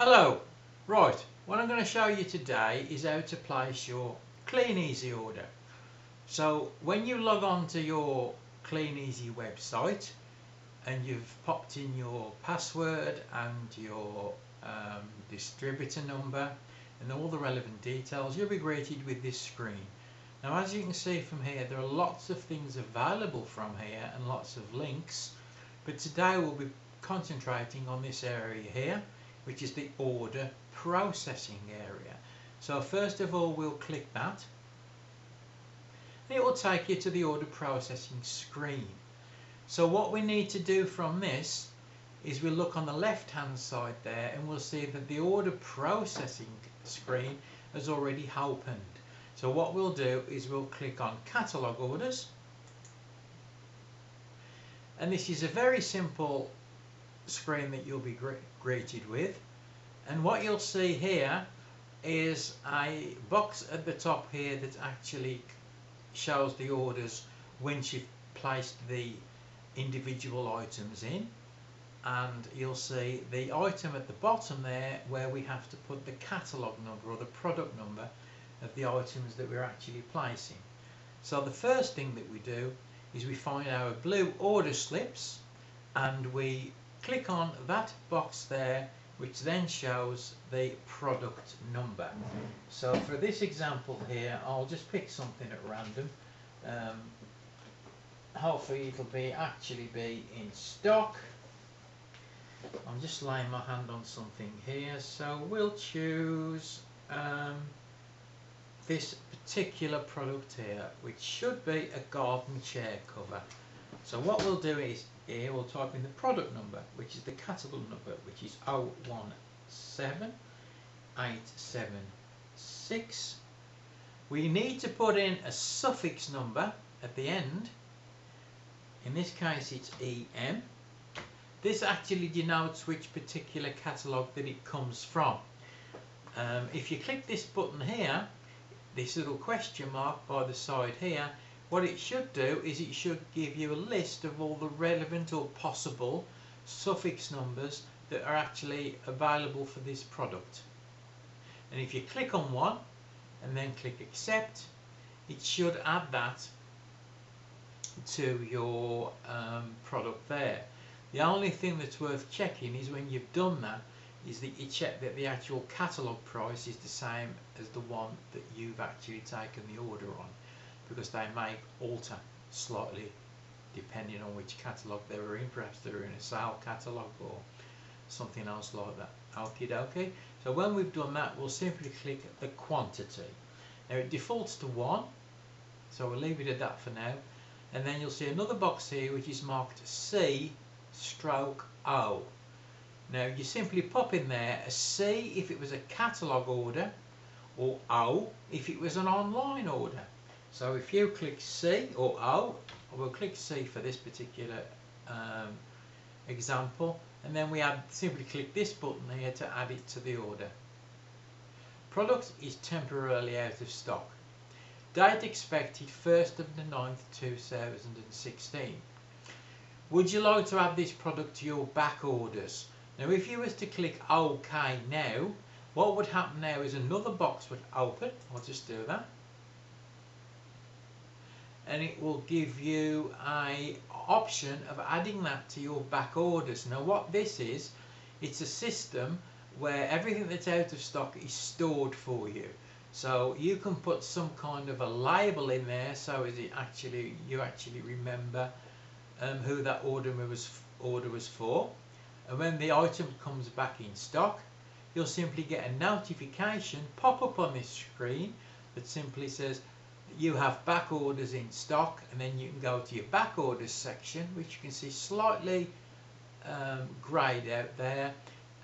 Hello, right, what I'm going to show you today is how to place your Clean Easy order. So when you log on to your Clean Easy website and you've popped in your password and your distributor number and all the relevant details, you'll be greeted with this screen. Now as you can see from here, there are lots of things available from here and lots of links, but today we'll be concentrating on this area here, which is the order processing area. So first of all, we'll click that and it will take you to the order processing screen. So what we need to do from this is we'll look on the left hand side there and we'll see that the order processing screen has already opened. So what we'll do is we'll click on catalog orders, and this is a very simple screen that you'll be greeted with, and what you'll see here is a box at the top here that actually shows the orders once you've placed the individual items in, and you'll see the item at the bottom there where we have to put the catalogue number or the product number of the items that we're actually placing. So the first thing that we do is we find our blue order slips and we click on that box there, which then shows the product number. So for this example here, I'll just pick something at random. Hopefully it'll actually be in stock. I'm just laying my hand on something here, so we'll choose this particular product here, which should be a garden chair cover. So what we'll do is here we'll type in the product number, which is the catalogue number, which is 017876. We need to put in a suffix number at the end. In this case it's EM. This actually denotes which particular catalogue that it comes from. If you click this button here, this little question mark by the side here, what it should do is it should give you a list of all the relevant or possible suffix numbers that are actually available for this product. And if you click on one and then click accept, it should add that to your product there. The only thing that's worth checking is when you've done that is that you check that the actual catalogue price is the same as the one that you've actually taken the order on, because they may alter slightly depending on which catalogue they were in. Perhaps they were in a sale catalogue or something else like that. Okie dokie. So when we've done that, we'll simply click the quantity. Now it defaults to 1, so we'll leave it at that for now, and then you'll see another box here which is marked C/O. Now you simply pop in there a C if it was a catalogue order, or O if it was an online order. So if you click C or O, we'll click C for this particular example, and then we simply click this button here to add it to the order. Product is temporarily out of stock. Date expected 1st of the 9th 2016. Would you like to add this product to your back orders? Now if you was to click OK now, what would happen now is another box would open. I'll just do that. And it will give you a option of adding that to your back orders. Now what this is, it's a system where everything that's out of stock is stored for you. So you can put some kind of a label in there so as you actually remember who that order was for. And when the item comes back in stock, you'll simply get a notification pop up on this screen that simply says you have back orders in stock, and then you can go to your back orders section, which you can see slightly greyed out there,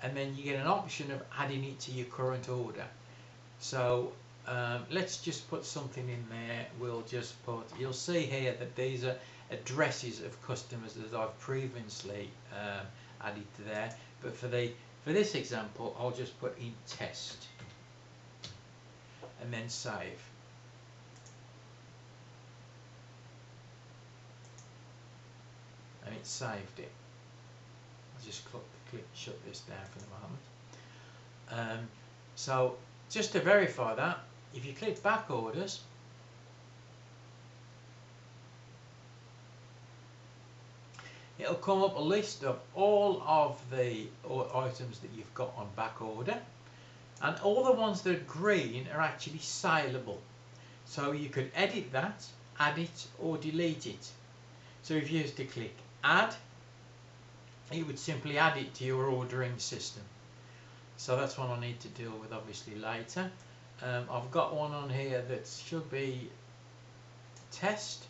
and then you get an option of adding it to your current order. So let's just put something in there. We'll just put, you'll see here that these are addresses of customers that I've previously added to there, but for this example I'll just put in test and then save. And it saved it. I'll just click shut this down for the moment. So just to verify that, if you click back orders, it'll come up a list of all of the items that you've got on back order, and all the ones that are green are actually saleable. So you could edit that, add it, or delete it. So if you used to click add, it would simply add it to your ordering system. So that's what I need to deal with obviously later. I've got one on here that should be test.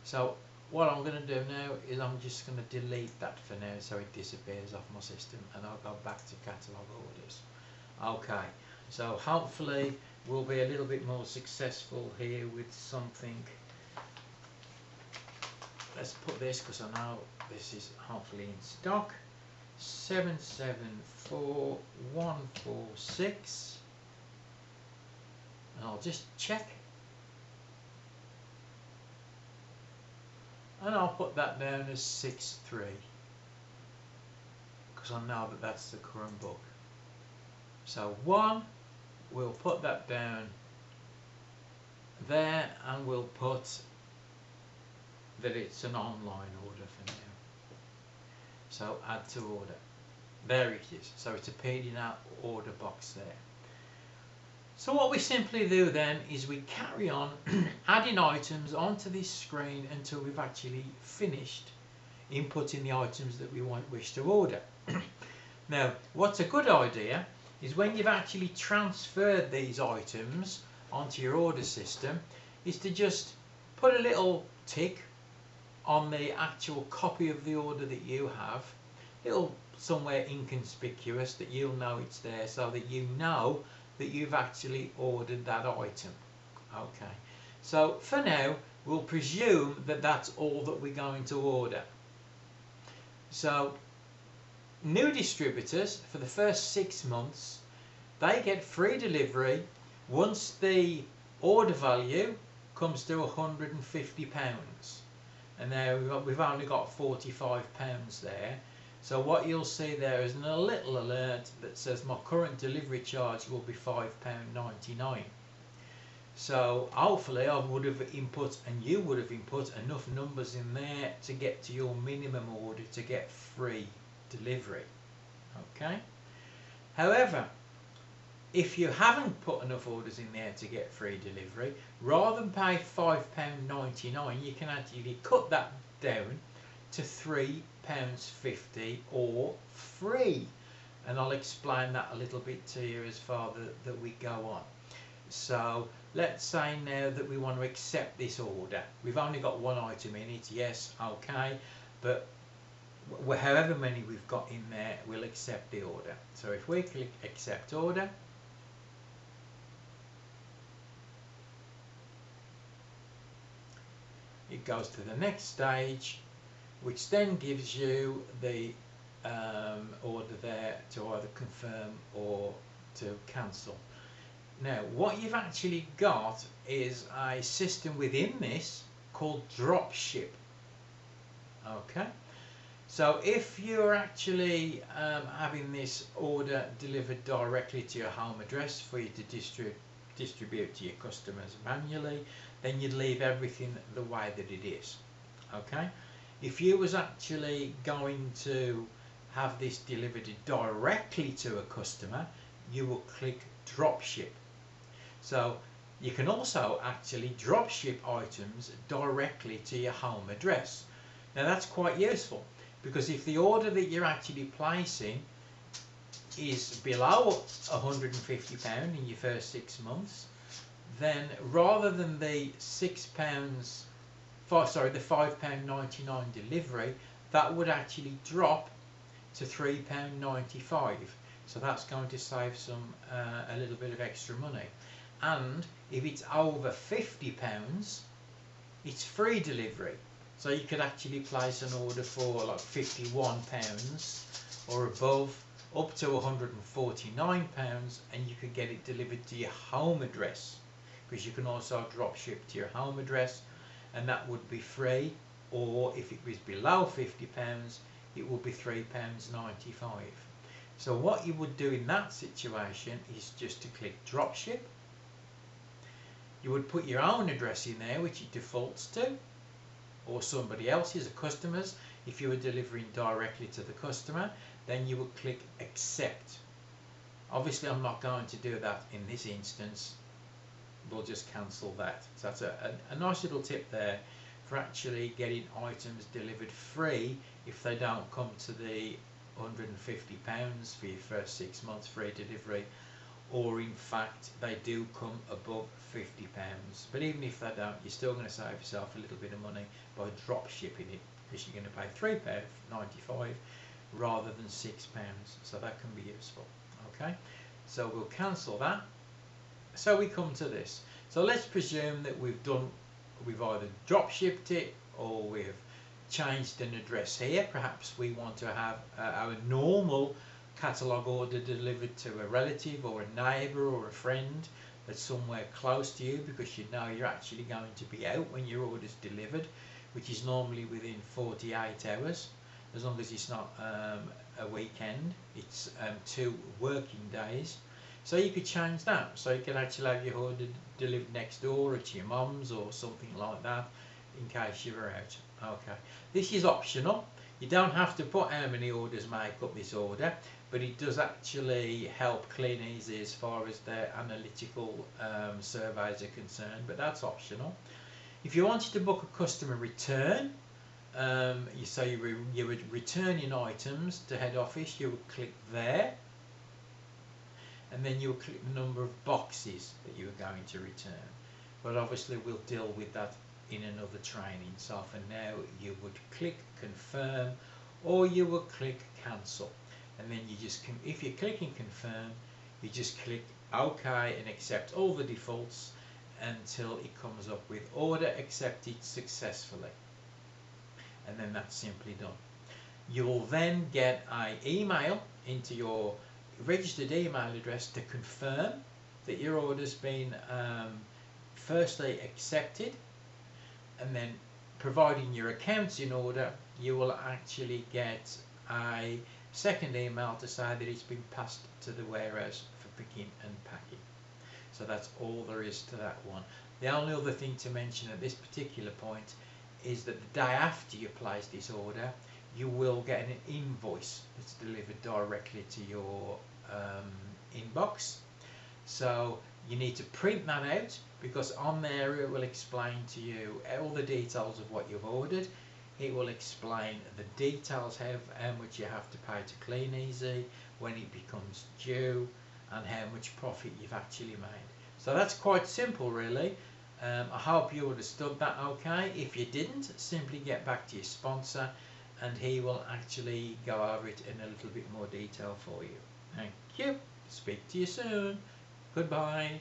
So what I'm going to do now is I'm just going to delete that for now so it disappears off my system, and I'll go back to catalogue orders. Okay, so hopefully we'll be a little bit more successful here with something. Let's put this, because I know this is hopefully in stock. 774146, and I'll just check, and I'll put that down as 63 because I know that that's the current book. So 1, we'll put that down there, and we'll put that it's an online order for now. So add to order. There it is. So it's appeared in our order box there. So what we simply do then is we carry on adding items onto this screen until we've actually finished inputting the items that we wish to order. Now, what's a good idea is when you've actually transferred these items onto your order system, is to just put a little tick on the actual copy of the order that you have, little somewhere inconspicuous that you'll know it's there, so that you know that you've actually ordered that item. Okay, so for now we'll presume that that's all that we're going to order. So new distributors, for the first 6 months, they get free delivery once the order value comes to £150. And now we've only got £45 there. So what you'll see there is a little alert that says my current delivery charge will be £5.99. So hopefully I would have input, and you would have input, enough numbers in there to get to your minimum order to get free delivery. Okay. However, if you haven't put enough orders in there to get free delivery, rather than pay £5.99, you can actually cut that down to £3.50 or free. And I'll explain that a little bit to you as far that we go on. So let's say now that we want to accept this order. We've only got one item in it, yes, okay, but however many we've got in there, we'll accept the order. So if we click accept order, it goes to the next stage, which then gives you the order there to either confirm or to cancel. Now what you've actually got is a system within this called drop ship. Okay, so if you're actually having this order delivered directly to your home address for you to distribute to your customers manually, then you'd leave everything the way that it is. Okay, if you was actually going to have this delivered directly to a customer, you will click drop ship. So you can also actually drop ship items directly to your home address. Now that's quite useful, because if the order that you're actually placing is below £150 in your first 6 months, then rather than the £5.99 delivery, that would actually drop to £3.95. So that's going to save some a little bit of extra money. And if it's over £50, it's free delivery. So you could actually place an order for like £51 or above, up to £149, and you could get it delivered to your home address, because you can also drop ship to your home address, and that would be free. Or if it was below £50, it would be £3.95. So what you would do in that situation is just to click dropship. You would put your own address in there, which it defaults to, or somebody else's, a customer's. If you were delivering directly to the customer, then you would click accept. Obviously I'm not going to do that in this instance. We'll just cancel that. So that's a nice little tip there for actually getting items delivered free if they don't come to the £150 for your first 6 months free delivery, or in fact they do come above £50. But even if they don't, you're still going to save yourself a little bit of money by drop shipping it, because you're going to pay £3.95 rather than £6. So that can be useful. Okay, so we'll cancel that. So we come to this. So let's presume that we've either drop shipped it, or we've changed an address here. Perhaps we want to have our normal catalogue order delivered to a relative or a neighbour or a friend that's somewhere close to you, because you know you're actually going to be out when your order's delivered, which is normally within 48 hours, as long as it's not a weekend. It's 2 working days. So you could change that, so you can actually have your order delivered next door, or to your mum's or something like that, in case you were out. Okay, this is optional. You don't have to put how many orders make up this order, but it does actually help Clean Easy as far as their analytical surveys are concerned, but that's optional. If you wanted to book a customer return, you would return your items to head office, you would click there, and then you'll click the number of boxes that you are going to return. But obviously we'll deal with that in another training. So for now you would click confirm, or you will click cancel, and then you just if you're clicking confirm, you just click OK and accept all the defaults until it comes up with order accepted successfully, and then that's simply done. You will then get an email into your registered email address to confirm that your order's been firstly accepted, and then providing your account's in order, you will actually get a second email to say that it's been passed to the warehouse for picking and packing. So that's all there is to that one. The only other thing to mention at this particular point is that the day after you place this order, you will get an invoice that's delivered directly to your inbox. So you need to print that out, because on there it will explain to you all the details of what you've ordered. It will explain the details, how much you have to pay to Clean Easy, when it becomes due, and how much profit you've actually made. So that's quite simple really. I hope you understood that okay. If you didn't, simply get back to your sponsor and he will actually go over it in a little bit more detail for you. Thank you. Speak to you soon. Goodbye.